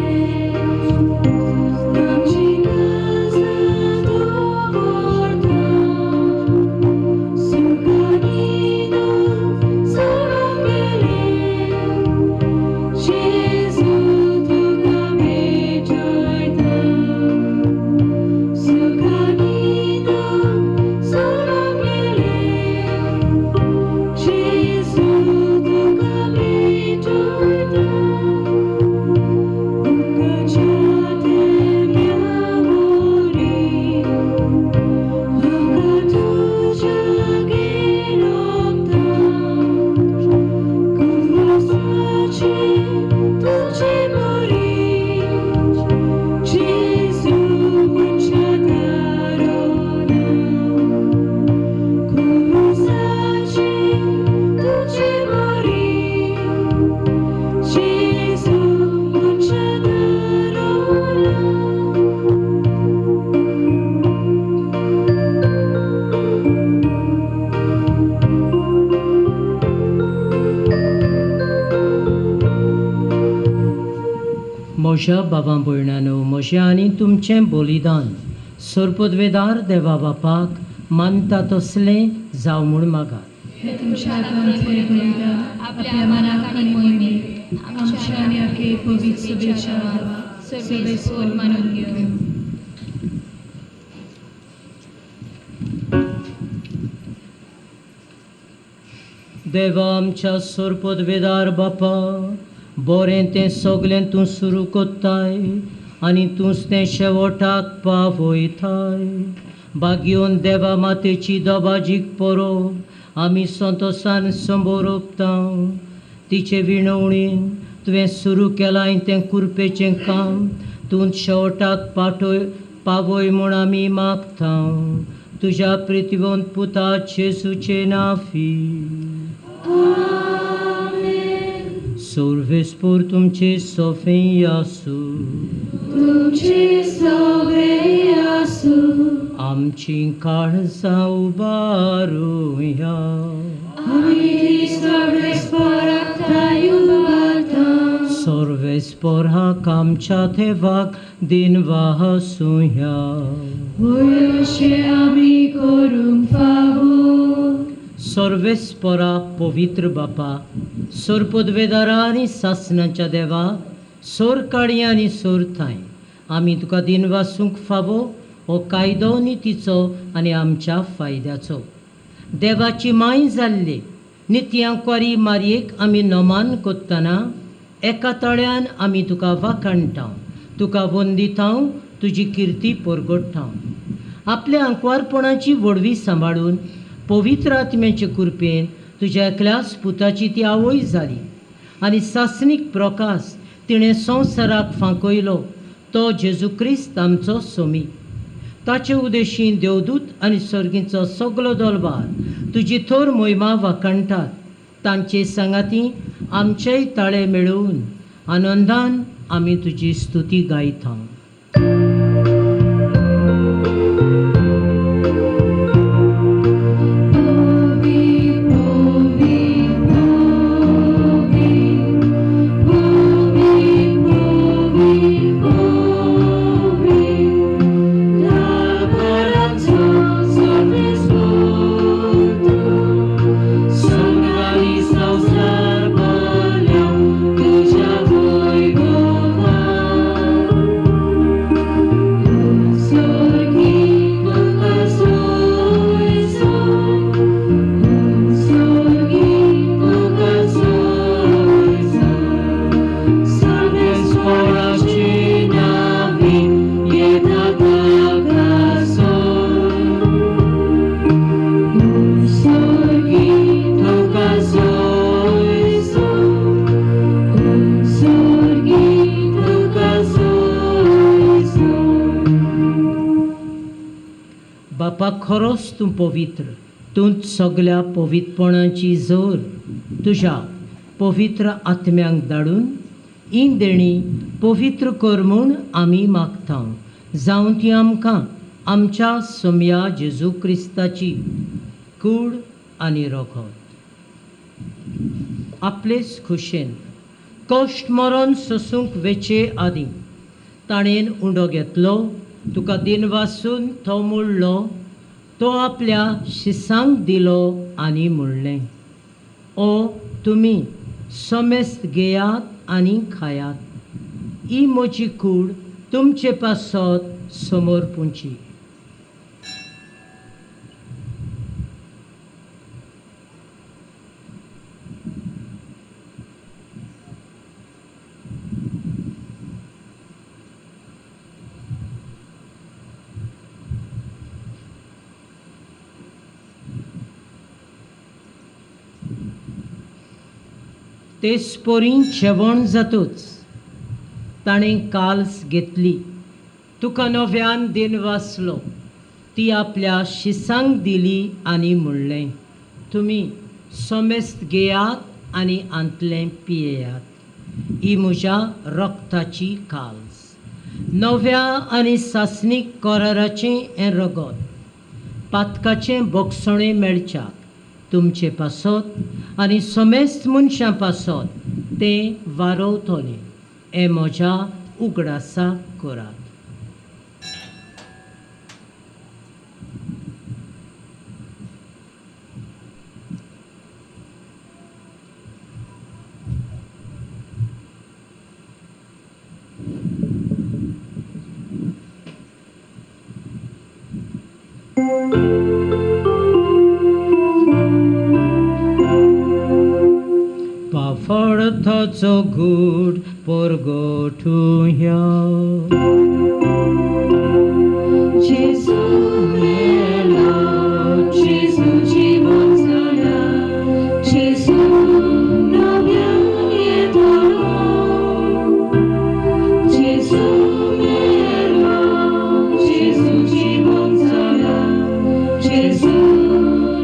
Speaker 1: म्हज्या बाबा भयणानो, म्हजें आनी तुमचें बलिदान सोरपदवेदार देवा बापाक मानता तसलें जावं म्हूण मागात.
Speaker 7: हे तुमच्या हातांतले बलिदान आपल्या मनाक आनी मोहिमेक आमच्या आनी आखे पवित्र सभेच्या नांवा सर्वेस्वर मानून घेवं.
Speaker 1: देवा आमच्या सोरपदवेदार बापा, बरें तें सगलें तूं सुरू कोत्ताय आनी तूंच तें शेवटाक पावयताय. बागयोन देवा मातेची दोबाजीक परोब आमी संतोशान समोर ओंपतां. तिचे विणवणीन तुवें सुरू केलां तें कुरपेचें काम तूं शेवटाक पावय म्हूण आमी मागतां. तुज्या प्रितिवंत पुता जेजूचे नांवी. सर्वेस्पर तुमचे सोफें आसूं.
Speaker 7: तुमचे सगळे आसूं.
Speaker 1: आमची काळजां उबारुया.
Speaker 7: आमी सर्वेस्पराक थाय उबारता.
Speaker 1: सर्वेस्पराक आमच्या देवाक दिनवाह आसूया.
Speaker 7: वयशे आमी करूंक फावो.
Speaker 1: सर्वेस्परा पवित्र बापा, सोरपदवेदारा आनी सासणाच्या देवा, सोर काळी आनी सोर थाय आमी तुका दिन वासूंक फावो हो कायदो नितीचो आनी आमच्या फायद्याचो. देवाची माय जाल्ले नित्यांकवारी मारयेक आमी नमान कोत्ताना एका तळ्यान आमी तुका वाखाणटां, तुका वंदितां, तुजी किर्ती परगट्टां. आपल्या अंकवारपणाची वडवी सांबाळून पवित्र आत्म्याचे कृपेन तुज्या एकल्याच पुताची ती आवय जाली आनी सासणीक प्रकाश तिणें संवसाराक फांकयलो तो जेजू क्रिस्त आमचो सोमी. ताचे उदेशीन देवदूत आनी सर्गीचो सगलो दरबार तुजी थोर मोहिमा वाखाणटात. तांचे सांगाती आमचेय ताळे मेळोवन आनंदान आमी तुजी स्तुती गायतां. बापा, खरोच तूं पवित्र. तूंच सगल्या पवित्रपणाची जोर तुज्या पवित्र आत्म्यांक धाडून ही देणी पवित्र कर म्हूण आमी मागतां. जावं ती आमकां आमच्या सोम्या जेजू क्रिस्ताची कूड आनी रगत. आपलेच खुशेन कश्ट मरण सोसूंक वेचे आदीं ताणेन उंडो घेतलो, तुका दिन वासून तो मुळ्ळो, तो आपल्या शिसांक दिलो आनी म्हणलें, ओ तुमी समेस्त घेयात आनी खायात. ही म्हजी कूड तुमचे पासत समोर पुंची. ते स्पोरीं जेवण जातूच ताणें काल्स घेतली, तुका नव्यान दिन वाचलो, ती आपल्या शिसांक दिली आनी म्हणलें, तुमी समेस्त घेयात आनी आंतलें पियेयात. ही म्हज्या रक्ताची काल्स. नव्या आनी सासणीक कराराचें हें रगत पातकाचें बोगसणें मेळच्याक तुमचे पासत आनी समेस्त मनशां पासत तें वारोवतलें. हें म्हज्या उगडासा करात. पाफळथाचो घूट परगोठुया. जेजू मेलो, जेजू जीवन जाला, जेजू नव्यान येतलो. जेजू मेलो, जेजू जीवन जाला, जेजू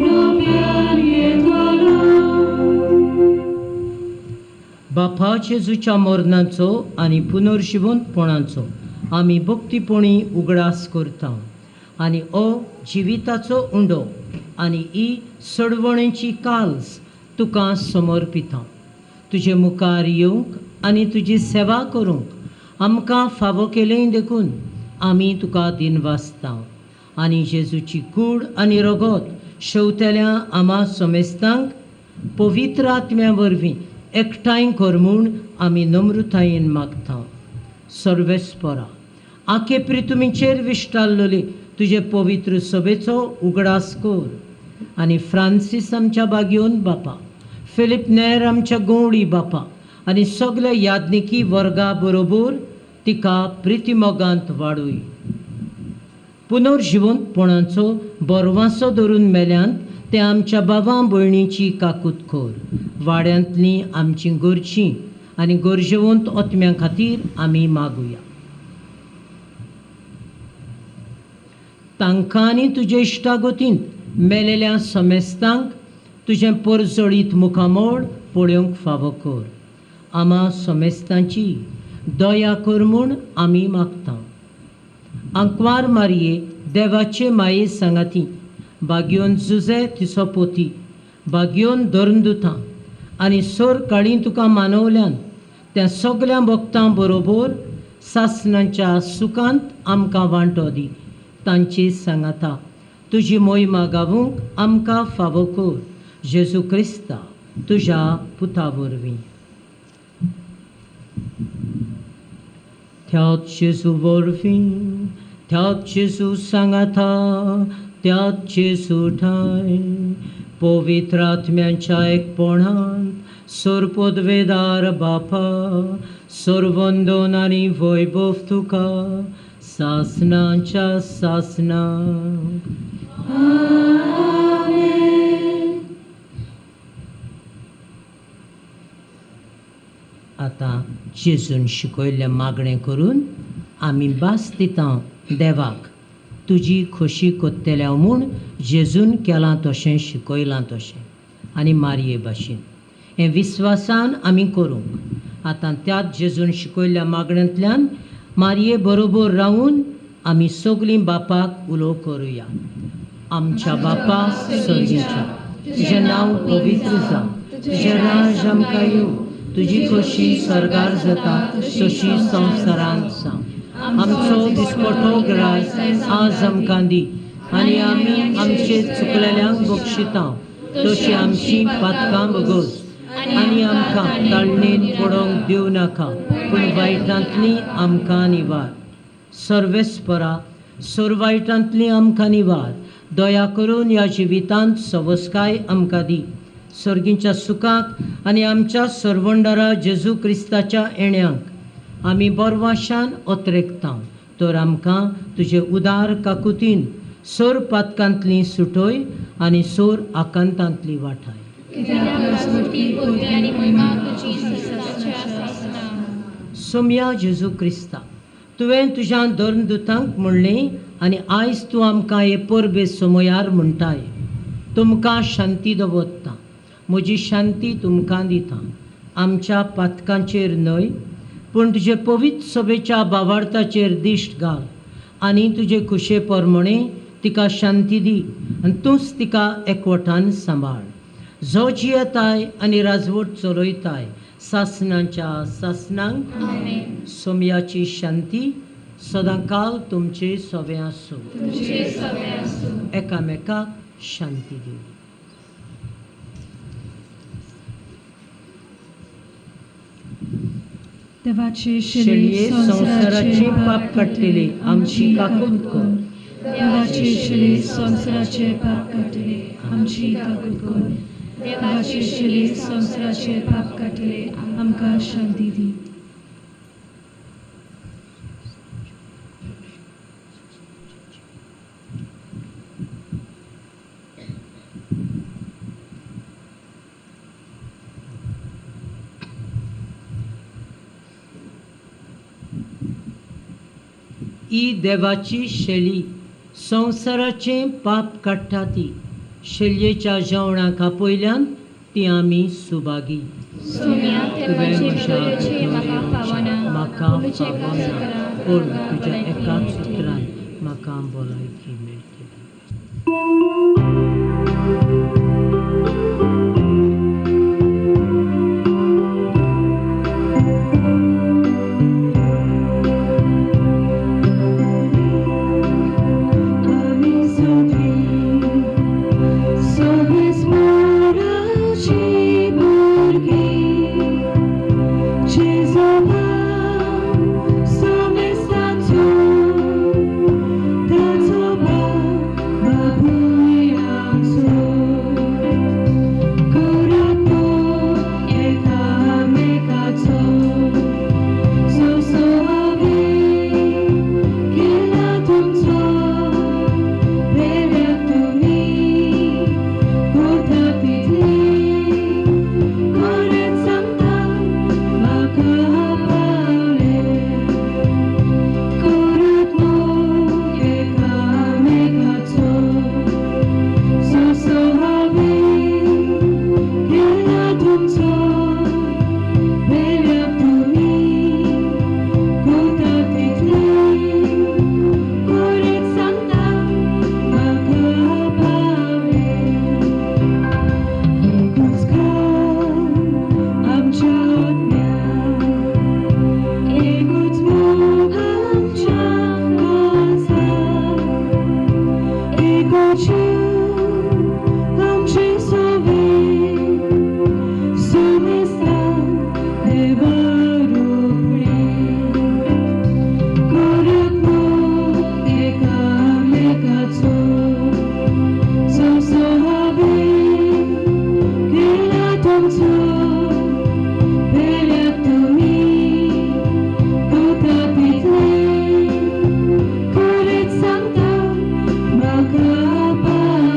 Speaker 1: नव्यान येतलो. बापा जेजूच्या मरणाचो आनी पुनर्जिवंतपणाचो आमी भक्तीपणी उगडास करता आनी हो जिविताचो उंडो आनी ही सडवणेची काल्स तुका समर्पिता. तुजे मुखार येवंक आनी तुजी सेवा करूंक आमकां फावो केलें देखून आमी तुका दिनवासता आनी जेजूची कूड आनी रगत शेवतेल्या आमा समेस्तांक पवित्र आत्म्या वरवीं एकठांय कर म्हूण आमी नम्रतायेन मागता. सर्वेस्परा आखे प्रितुमीचेर विश्टाल्लोले तुजे पवित्र सभेचो उगडास कर आनी फ्रांसीस आमच्या बागयोन बापा, फिलीप नेर आमच्या गवळी बापा आनी सगळे याज्ञिकी वर्गा बरोबर तिका प्रितीमोगांत वाडूय. पुनर्जिवंतपणाचो बरवासो धरून मेल्यांत ते आमच्या बाबां भयणीची काकूत कर. वाड्यांतलीं आमचीं गोरचीं आनी गरजेवंत ओतम्यां खातीर आमी मागुया. तांकां आनी तुजे इश्टागतींत मेलेल्या समेस्तांक तुजें परजळीत मुखामोळ पळोवंक फावो कर. आमा समेस्तांची दया कर म्हूण आमी मागता. आंकवार मारये देवाचे माये सांगाती, बागयोन जुजे तिचो पोती, बागयोन धर्मदुतां आनी सोर काळी तुका मानवल्यान त्या सगळ्या भक्तां बरोबर सासणांच्या सुखांत आमकां वांटो दी. तांची सांगाता तुजी मोहिमा गावूंक आमकां फावो कर. जेजू क्रिस्ता तुज्या पुता वरवीं. त्याच जेजू वरवीं, त्याच जेजू सांगाता, त्याच जेजू ठाय पवित्र आत्म्याच्या एकपणांत सोरपदवेदार बापा, सोरवंदन आनी वैभव तुका सासणांच्या सासणांक. आतां जेजून शिकयल्लें मागणें करून आमी भास दिता देवाक. तुजी खोशी कोत्तेल्या म्हूण जेजून केलां तशें शिकयलां तशें आनी मारये भाशेन हें विस्वासान आमी करूंक. आतां त्याच जेजून शिकयल्ल्या मागण्यांतल्यान मारये बरोबर रावून आमी सगळीं बापाक उलो करुया. आमच्या बापा सर्गीच्या, तुजें नांव पवित्र जावं, तुजें राज आमकां येवं, तुजी खोशी स्वर्गार जाता तशी संवसारांत जावं. आमचो दिसपटो गिराय आज आमकां दी आनी आमी आमचे चुकलेल्यांक बक्षिता तशी आमची पातकां बगोस आनी आमकां ताळणेन पडोवंक दिवं नाका पूण वायटांतली आमकां निवार. सर्वेस्परा सर्वायटांतली आमकां निवार. दया करून ह्या जिवितांत सवस्काय आमकां दी. सर्गीच्या सुखाक आनी आमच्या सर्वंडारा जेजू क्रिस्ताच्या येण्याक आमी बरवाशान ओतरेकता. तर आमकां तुजे उदार काकुतीन सोर पातकांतली सुटोय आनी सोर आकांतांतली वाठाय. सोम्या जेजू क्रिस्ता, तुवें तुज्या धर्मदुतांक म्हणलें आनी आयज तूं आमकां हे परबे समयार म्हणटाय, तुमकां शांती दवरता, म्हजी शांती तुमकां दिता. आमच्या पातकांचेर न्हय पूण तुजे पवित्र सभेच्या भावार्थाचेर दिश्ट घाल आनी तुजे खुशे परमणे तिका शांती दी आनी तूंच तिका एकवटान सांबाळ. जो जियेताय आनी राजवट चलयताय सासणांच्या सासणांक सोमयाची शांती सदांकाल तुमचे सोबे आसूं. एकामेकाक शांती दिवं.
Speaker 7: देवाचे
Speaker 1: शेळये संसाराचे पाप काडटले आमची काकूट कर.
Speaker 7: देवाचे शिले संसाराचे पाप काटले आमची काकूट कर. देवाचे शिले संसाराचे पाप काटले आमकां शांती दी.
Speaker 1: ही देवाची शेळी संसाराचे पाप काडटा ती. शेळयेच्या जेवणाक आपयल्यान ती आमी सुभागी. तुवें म्हज्या म्हाका फावना पूण तुज्या एकाच उतरान म्हाका भलायकी मेळटली.
Speaker 7: Baba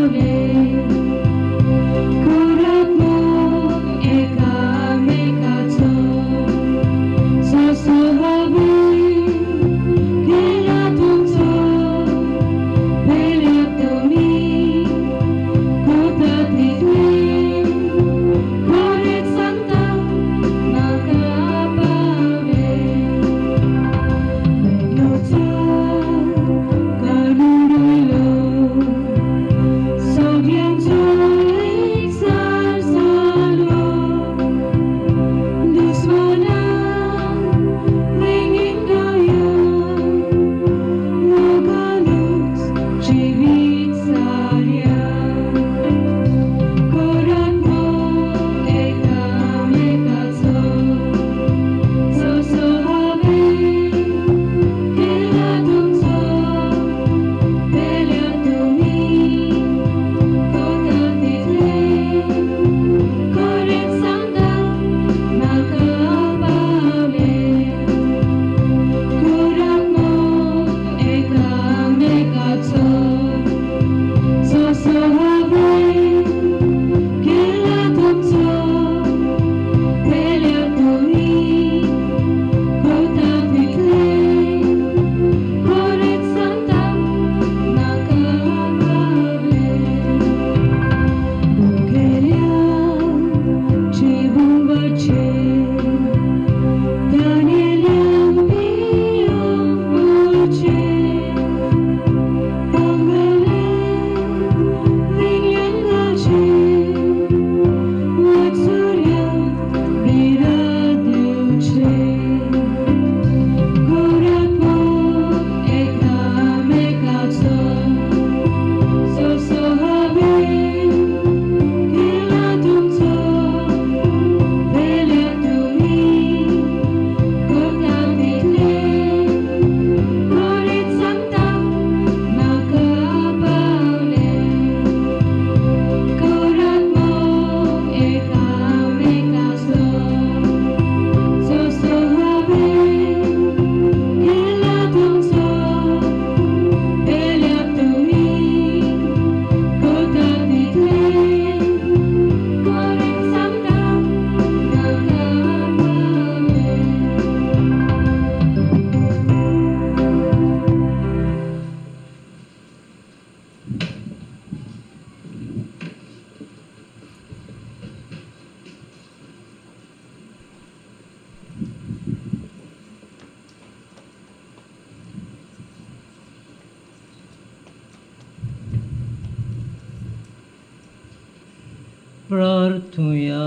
Speaker 1: प्रार्थुया.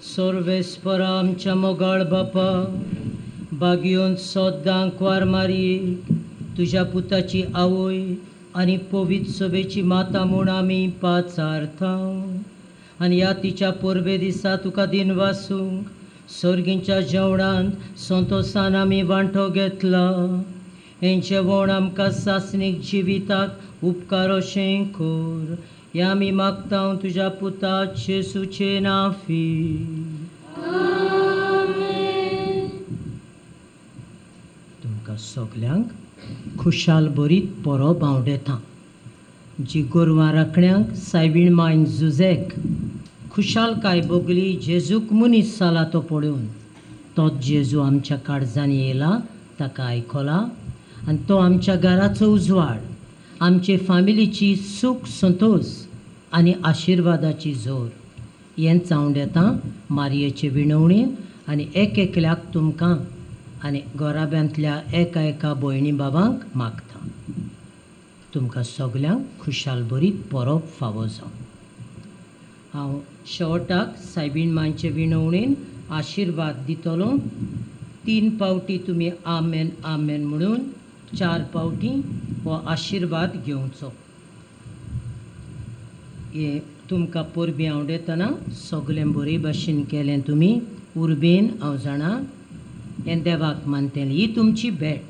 Speaker 1: सर्वेस्पर आमच्या मोगाळ बापा, बागयोन सोद्दांक वार मारये, तुझ्या पुताची आवय आनी पवित्र सभेची माता म्हूण आमी पाचारता. आनी ह्या तिच्या परबे दिसा तुका दिन वासूंक सर्गींच्या जेवणांत संतोशान आमी वांटो घेतला. हें जेवण आमकां सासणीक जिविताक उपकार अशें कर. हें आमी मागता तुज्या पुता जेसूचे नांवी. तुमकां सगल्यांक खुशाल बरीत परब हांव देतां. जी गोरवां राखण्यांक सायबीण मायन जुजेक खुशालकाय भोगली जेजूक मनीस जाला तो पळोवन. तोच जेजू आमच्या काळजान येयला ताका आयकला आनी तो आमच्या घराचो उजवाड, आमचे फामिलीची सूख संतोश आनी आशिर्वादाची जोर. हेंच हांव देतां मारयेचे विणवणेन आनी एक एकल्याक तुमकां आनी घोराब्यांतल्या एका एका भयणी बाबांक मागता. तुमकां सगल्यांक खुशाल बरीत परब फावो जावं. हांव शेवटाक सायबीण मांयचे विणवणेन आशिर्वाद दितलो. 3 पावटी तुमी आमेन आमेन म्हणून 4 पावटी हो आशिर्वाद घेवचो. हे तुमकां परबी हांव देतना सगळें बरे भाशेन केलें तुमी. उर्बेन हांव जाणा हें देवाक मानतेलें. ही तुमची भेट.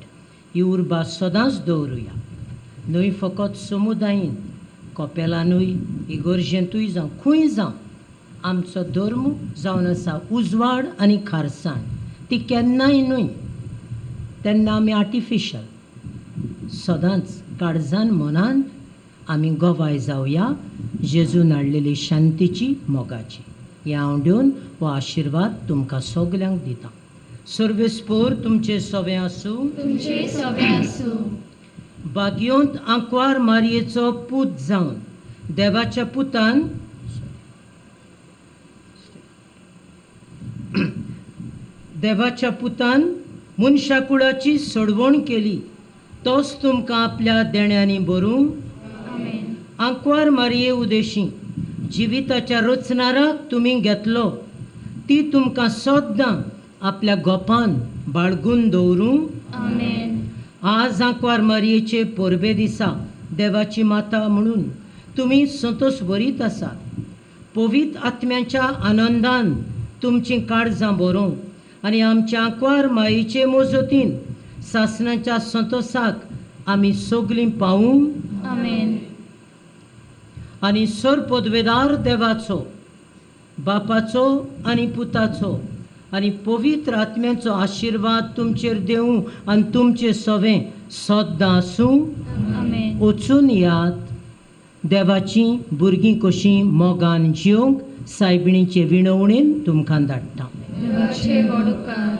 Speaker 1: ही उर्बा सदांच दवरुया. न्हय फकत समुदायीन, कपेलानूय, इगर्जेंतूय जावं खंय जावं आमचो धर्म जावन आसा उजवाड आनी खारसाण. ती केन्नाय न्हय. तेन्ना आमी आर्टिफिशल. सदांच काळजान मनान आमी गोवाय जावया जेजून हाडलेली शांतीची मोगाची. हें हांव दिवन हो आशिर्वाद तुमकां सगल्यांक दिता. सर्वेस्पर तुमचे सवें आसूं.
Speaker 7: तुमचे सवे आसूं.
Speaker 1: बागयोंत आंकवार मारयेचो पूत जावन देवाच्या पुतान मनशाकुळाची सोडवण केली. तोच तुमकां आपल्या देण्यांनी भरूंक. आंकवार मारये उदेशी जिविताच्या रचणाराक तुमी घेतलो. ती तुमकां सद्दां आपल्या गोपान बाळगून दवरूंक. आज आंकवार मारयेचे परबे दिसा देवाची माता म्हणून तुमी संतोश भरीत आसात. पवित्र आत्म्याच्या आनंदान तुमचीं काळजां भरोवंक आनी आमच्या आंकवार मायेचे मोजतीन सासणाच्या संतोशाक आमी सगळीं पावूंक. आनी सर पदवेदार देवाचो, बापाचो आनी पुताचो आनी पवित्र आत्म्याचो आशिर्वाद तुमचेर देवूं आनी तुमचे सवें सद्दां आसूं. वचून यात. देवाचीं भुरगीं कशीं मोगान जिवंक सायबिणीचे विणवणेन तुमकां धाडटा.
Speaker 7: देवाचे गोड उपकार